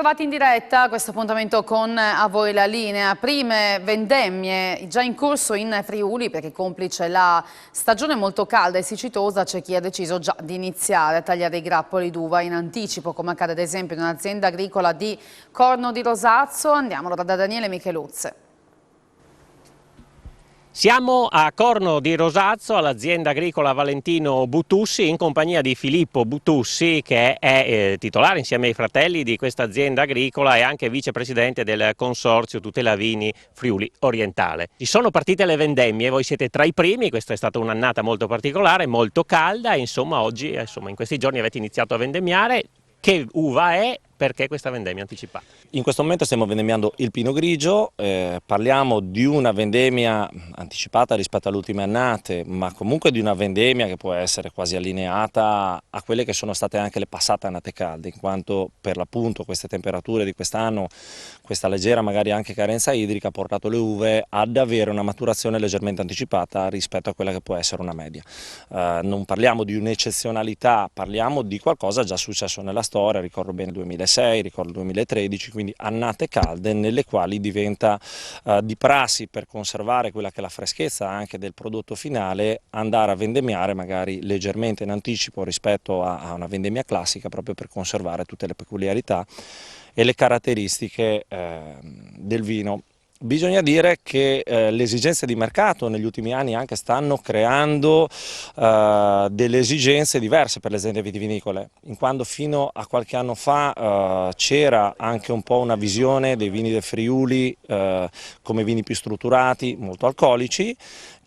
Bentrovati in diretta a questo appuntamento con A Voi la Linea. Prime vendemmie già in corso in Friuli, perché complice la stagione molto calda e siccitosa c'è chi ha deciso già di iniziare a tagliare i grappoli d'uva in anticipo, come accade ad esempio in un'azienda agricola di Corno di Rosazzo. Andiamo allora da Daniele Micheluzze. Siamo a Corno di Rosazzo, all'azienda agricola Valentino Butussi, in compagnia di Filippo Butussi, che è titolare insieme ai fratelli di questa azienda agricola e anche vicepresidente del consorzio Tutela Vini Friuli Orientale. Ci sono partite le vendemmie, voi siete tra i primi, questa è stata un'annata molto particolare, molto calda, e insomma oggi, in questi giorni avete iniziato a vendemmiare. Che uva è? Perché questa vendemmia anticipata? In questo momento stiamo vendemmiando il Pinot Grigio, parliamo di una vendemmia anticipata rispetto alle ultime annate, ma comunque di una vendemmia che può essere quasi allineata a quelle che sono state anche le passate annate calde, in quanto per l'appunto queste temperature di quest'anno, questa leggera magari anche carenza idrica ha portato le uve ad avere una maturazione leggermente anticipata rispetto a quella che può essere una media. Non parliamo di un'eccezionalità, parliamo di qualcosa già successo nella storia, ricordo bene il 2006, ricordo il 2013, quindi annate calde nelle quali diventa di prassi, per conservare quella che è la freschezza anche del prodotto finale, andare a vendemmiare magari leggermente in anticipo rispetto a una vendemmia classica, proprio per conservare tutte le peculiarità e le caratteristiche del vino. Bisogna dire che le esigenze di mercato negli ultimi anni anche stanno creando delle esigenze diverse per le aziende vitivinicole, in quanto fino a qualche anno fa c'era anche un po' una visione dei vini del Friuli come vini più strutturati, molto alcolici,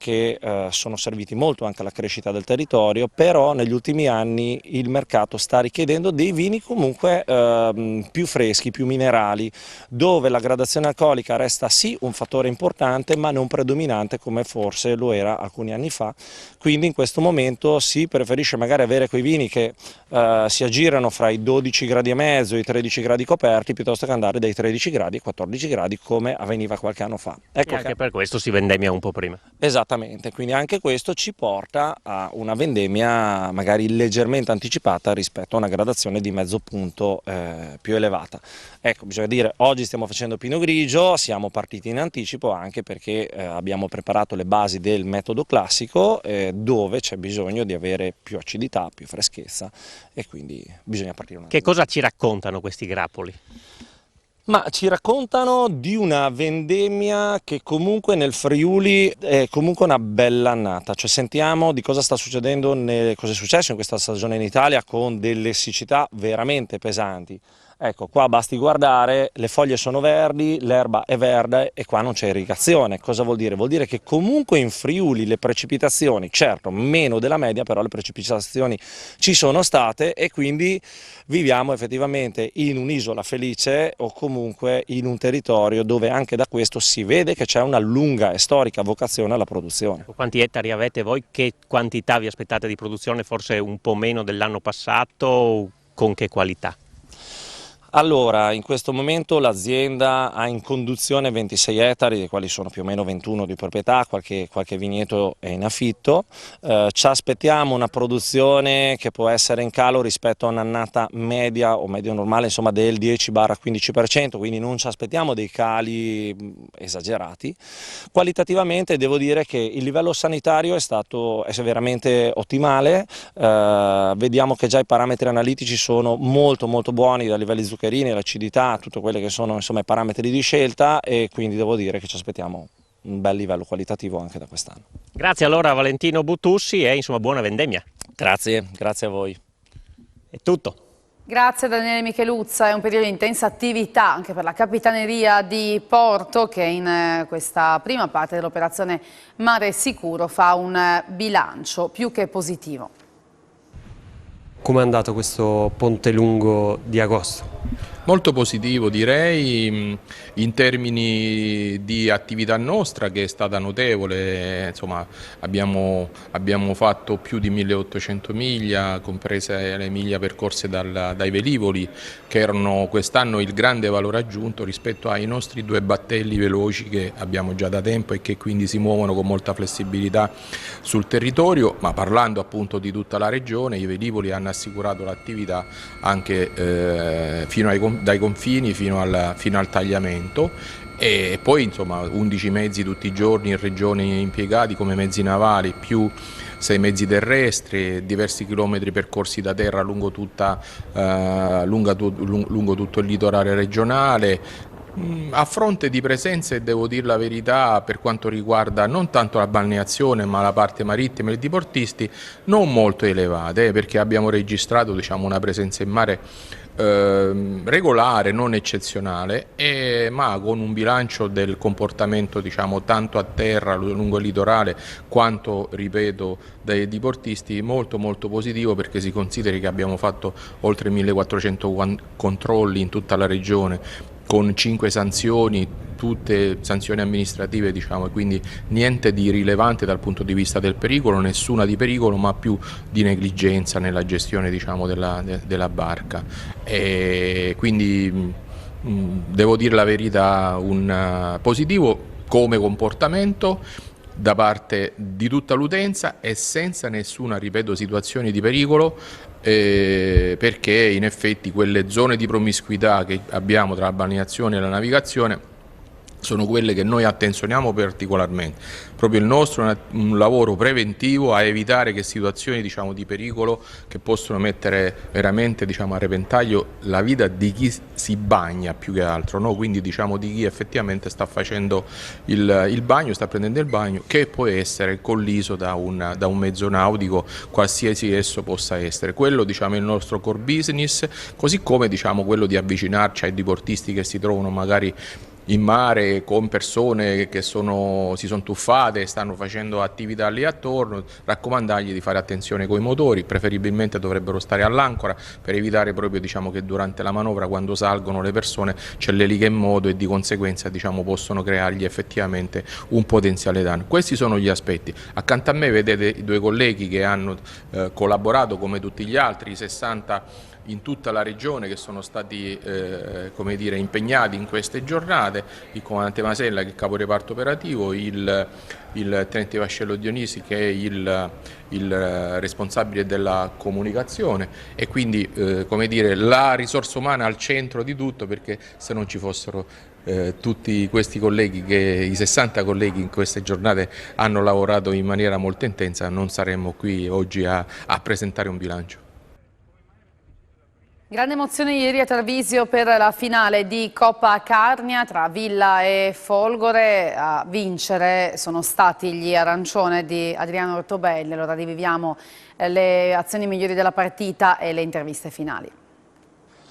che sono serviti molto anche alla crescita del territorio, però negli ultimi anni il mercato sta richiedendo dei vini comunque più freschi, più minerali, dove la gradazione alcolica resta sì un fattore importante, ma non predominante come forse lo era alcuni anni fa. Quindi in questo momento si preferisce magari avere quei vini che si aggirano fra i 12 gradi e mezzo e i 13 gradi coperti, piuttosto che andare dai 13 gradi ai 14 gradi come avveniva qualche anno fa. Ecco, e anche per questo si vendemmia un po' prima. Esattamente, quindi anche questo ci porta a una vendemmia magari leggermente anticipata rispetto a una gradazione di mezzo punto più elevata. Ecco, bisogna dire, oggi stiamo facendo Pinot Grigio, siamo partiti in anticipo anche perché abbiamo preparato le basi del metodo classico dove c'è bisogno di avere più acidità, più freschezza e quindi bisogna partire. Che cosa ci raccontano questi grappoli? Ma ci raccontano di una vendemmia che comunque nel Friuli è comunque una bella annata, cioè sentiamo di cosa sta succedendo, cosa è successo in questa stagione in Italia con delle siccità veramente pesanti. Ecco, qua basti guardare, le foglie sono verdi, l'erba è verde e qua non c'è irrigazione. Cosa vuol dire? Vuol dire che comunque in Friuli le precipitazioni, certo meno della media, però le precipitazioni ci sono state e quindi viviamo effettivamente in un'isola felice o comunque in un territorio dove anche da questo si vede che c'è una lunga e storica vocazione alla produzione. Quanti ettari avete voi? Che quantità vi aspettate di produzione? Forse un po' meno dell'anno passato? Con che qualità? Allora, in questo momento l'azienda ha in conduzione 26 ettari, dei quali sono più o meno 21 di proprietà, qualche vigneto è in affitto. Ci aspettiamo una produzione che può essere in calo rispetto a un'annata media o medio normale, insomma del 10-15%, quindi non ci aspettiamo dei cali esagerati. Qualitativamente devo dire che il livello sanitario è veramente ottimale, vediamo che già i parametri analitici sono molto buoni da livelli zuccherini, l'acidità, tutte quelle che sono insomma i parametri di scelta e quindi devo dire che ci aspettiamo un bel livello qualitativo anche da quest'anno. Grazie allora a Valentino Butussi e insomma buona vendemmia. Grazie a voi. È tutto. Grazie a Daniele Micheluzza, è un periodo di intensa attività anche per la Capitaneria di Porto che in questa prima parte dell'operazione Mare Sicuro fa un bilancio più che positivo. Come è andato questo ponte lungo di agosto? Molto positivo direi, in termini di attività nostra che è stata notevole, insomma abbiamo fatto più di 1800 miglia, comprese le miglia percorse dai velivoli, che erano quest'anno il grande valore aggiunto rispetto ai nostri due battelli veloci che abbiamo già da tempo e che quindi si muovono con molta flessibilità sul territorio, ma parlando appunto di tutta la regione, i velivoli hanno assicurato l'attività anche fino ai confini dai confini fino al tagliamento. E poi insomma 11 mezzi tutti i giorni in regione impiegati come mezzi navali, più 6 mezzi terrestri, diversi chilometri percorsi da terra lungo tutto il litorale regionale. A fronte di presenze, devo dire la verità, per quanto riguarda non tanto la balneazione ma la parte marittima e i diportisti, non molto elevate, perché abbiamo registrato, diciamo, una presenza in mare regolare, non eccezionale, ma con un bilancio del comportamento, diciamo, tanto a terra lungo il litorale quanto, ripeto, dai diportisti molto positivo, perché si consideri che abbiamo fatto oltre 1400 controlli in tutta la regione, con 5 sanzioni, tutte sanzioni amministrative, diciamo, e quindi niente di rilevante dal punto di vista del pericolo, nessuna di pericolo, ma più di negligenza nella gestione, diciamo, della barca. E quindi devo dire la verità, un positivo come comportamento da parte di tutta l'utenza e senza nessuna, ripeto, situazione di pericolo, perché in effetti quelle zone di promiscuità che abbiamo tra la balneazione e la navigazione sono quelle che noi attenzioniamo particolarmente. Proprio il nostro è un lavoro preventivo a evitare che situazioni, diciamo, di pericolo che possono mettere veramente, diciamo, a repentaglio la vita di chi si bagna più che altro, no? Quindi, diciamo, di chi effettivamente sta facendo il bagno, sta prendendo il bagno, che può essere colliso da un mezzo nautico, qualsiasi esso possa essere. Quello, diciamo, è il nostro core business, così come, diciamo, quello di avvicinarci ai diportisti che si trovano magari in mare con persone che si sono tuffate e stanno facendo attività lì attorno, raccomandargli di fare attenzione coi motori, preferibilmente dovrebbero stare all'ancora per evitare proprio, diciamo, che durante la manovra, quando salgono le persone, c'è l'elica in moto e di conseguenza, diciamo, possono creargli effettivamente un potenziale danno. Questi sono gli aspetti. Accanto a me vedete i 2 colleghi che hanno collaborato come tutti gli altri, i 60 in tutta la regione che sono stati come dire, impegnati in queste giornate, il comandante Masella che è il caporeparto operativo, il tenente Vascello Dionisi che è il responsabile della comunicazione, e quindi come dire, la risorsa umana al centro di tutto, perché se non ci fossero tutti questi colleghi, i 60 colleghi in queste giornate hanno lavorato in maniera molto intensa, non saremmo qui oggi a presentare un bilancio. Grande emozione ieri a Treviso per la finale di Coppa Carnia tra Villa e Folgore. A vincere sono stati gli arancione di Adriano Ortobelli. Allora riviviamo le azioni migliori della partita e le interviste finali.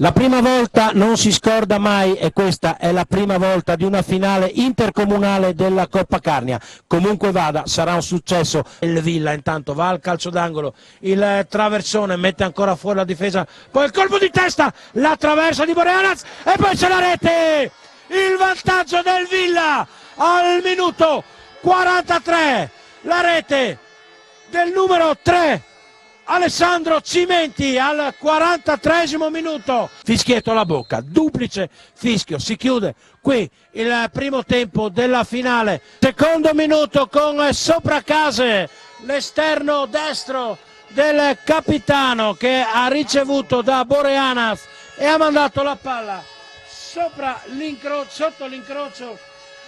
La prima volta non si scorda mai e questa è la prima volta di una finale intercomunale della Coppa Carnia. Comunque vada, sarà un successo. Il Villa intanto va al calcio d'angolo, il traversone mette ancora fuori la difesa, poi il colpo di testa, la traversa di Boreanaz e poi c'è la rete! Il vantaggio del Villa al minuto 43, la rete del numero 3. Alessandro Cimenti al 43esimo minuto, fischietto alla bocca, duplice fischio, si chiude qui il primo tempo della finale. Secondo minuto con Sopracase, l'esterno destro del capitano che ha ricevuto da Boreanaz e ha mandato la palla sotto l'incrocio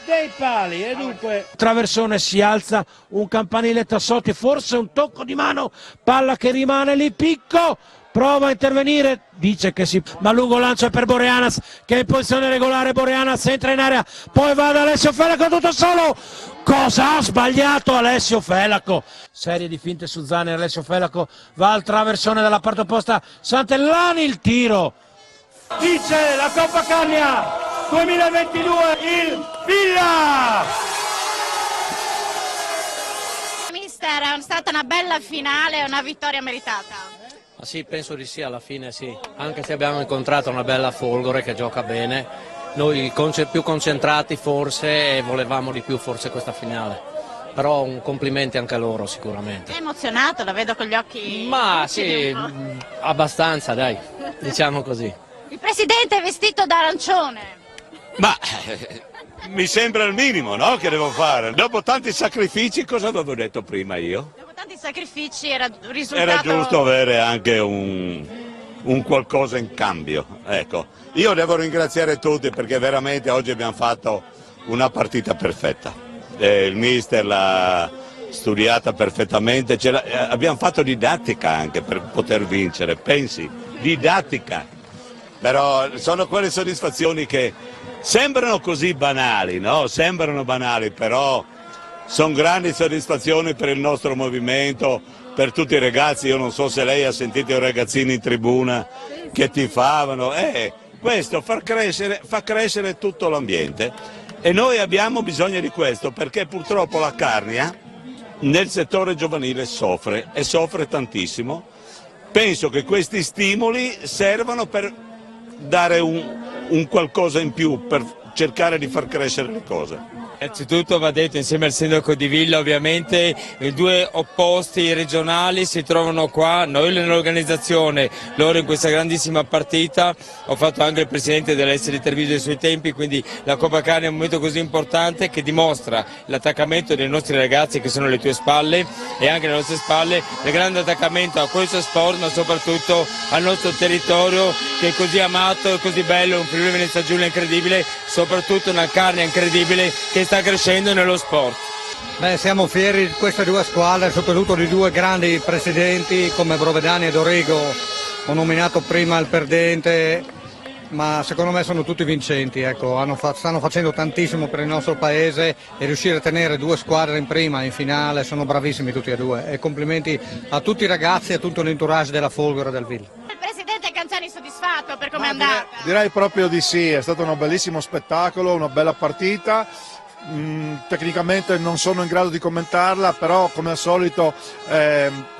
dei pali e dunque traversone, si alza un campanile Tassotti, forse un tocco di mano, palla che rimane lì, Picco prova a intervenire, dice che sì, ma lungo lancia per Boreanaz che è in posizione regolare. Boreanaz entra in area, poi va da Alessio Felaco tutto solo. Cosa ha sbagliato Alessio Felaco? Serie di finte su Zani, Alessio Felaco va al traversone dalla parte opposta, Santellani il tiro, vince la Coppa Carnia 2022 il Villa! Mister, è stata una bella finale, una vittoria meritata. Ma sì, penso di sì, alla fine sì, anche se abbiamo incontrato una bella Folgore che gioca bene, noi più concentrati forse e volevamo di più forse questa finale. Però un complimenti anche a loro sicuramente. È emozionato, la vedo con gli occhi. Ma sì, abbastanza dai, diciamo così. Il presidente è vestito da arancione. Ma mi sembra il minimo, no? Che devo fare? Dopo tanti sacrifici, cosa avevo detto prima io? Dopo tanti sacrifici era risultato... Era giusto avere anche un qualcosa in cambio. Ecco. Io devo ringraziare tutti perché veramente oggi abbiamo fatto una partita perfetta. Il mister l'ha studiata perfettamente, abbiamo fatto didattica anche per poter vincere, pensi, didattica. Però sono quelle soddisfazioni che sembrano così banali, no? Sembrano banali, però sono grandi soddisfazioni per il nostro movimento, per tutti i ragazzi. Io non so se lei ha sentito i ragazzini in tribuna che tifavano, questo fa crescere tutto l'ambiente e noi abbiamo bisogno di questo perché purtroppo la Carnia nel settore giovanile soffre e soffre tantissimo. Penso che questi stimoli servano per dare un qualcosa in più, per cercare di far crescere le cose. Innanzitutto va detto insieme al sindaco di Villa, ovviamente i due opposti regionali si trovano qua, noi nell'organizzazione, loro in questa grandissima partita. Ho fatto anche il presidente dell'S di Treviso ai suoi tempi, quindi la Coppa Carnia è un momento così importante che dimostra l'attaccamento dei nostri ragazzi che sono alle tue spalle e anche alle nostre spalle, il grande attaccamento a questo sport ma soprattutto al nostro territorio che è così amato e così bello, un Friuli Venezia Giulia incredibile, soprattutto una Carnia incredibile che sta crescendo nello sport. Beh, siamo fieri di queste due squadre, soprattutto di due grandi presidenti come Brovedani e Dorigo. Ho nominato prima il perdente, ma secondo me sono tutti vincenti. Ecco, stanno facendo tantissimo per il nostro paese e riuscire a tenere due squadre in prima, in finale, sono bravissimi tutti e due. E complimenti a tutti i ragazzi e a tutto l'entourage della Folgore del Villa. Il presidente Canzani soddisfatto per come è andata? Direi proprio di sì, è stato un bellissimo spettacolo, una bella partita. Tecnicamente non sono in grado di commentarla, però come al solito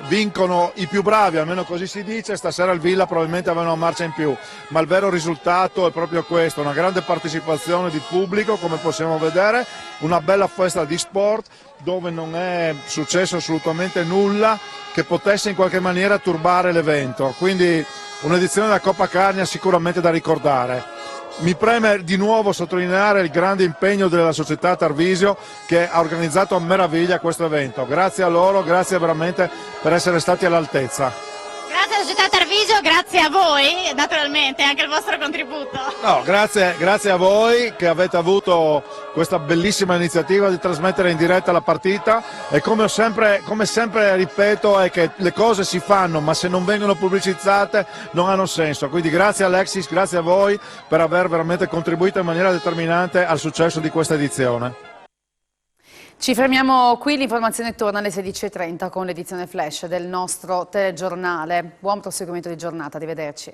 vincono i più bravi, almeno così si dice. Stasera il Villa probabilmente aveva una marcia in più, ma il vero risultato è proprio questo, una grande partecipazione di pubblico come possiamo vedere, una bella festa di sport dove non è successo assolutamente nulla che potesse in qualche maniera turbare l'evento, quindi un'edizione della Coppa Carnia sicuramente da ricordare. Mi preme di nuovo sottolineare il grande impegno della società Tarvisio che ha organizzato a meraviglia questo evento. Grazie a loro, grazie veramente per essere stati all'altezza. Grazie alla società Tarvisio, grazie a voi naturalmente, anche il vostro contributo. No, grazie a voi che avete avuto questa bellissima iniziativa di trasmettere in diretta la partita e come sempre ripeto è che le cose si fanno ma se non vengono pubblicizzate non hanno senso, quindi grazie Alexis, grazie a voi per aver veramente contribuito in maniera determinante al successo di questa edizione. Ci fermiamo qui, l'informazione torna alle 16:30 con l'edizione flash del nostro telegiornale. Buon proseguimento di giornata, arrivederci.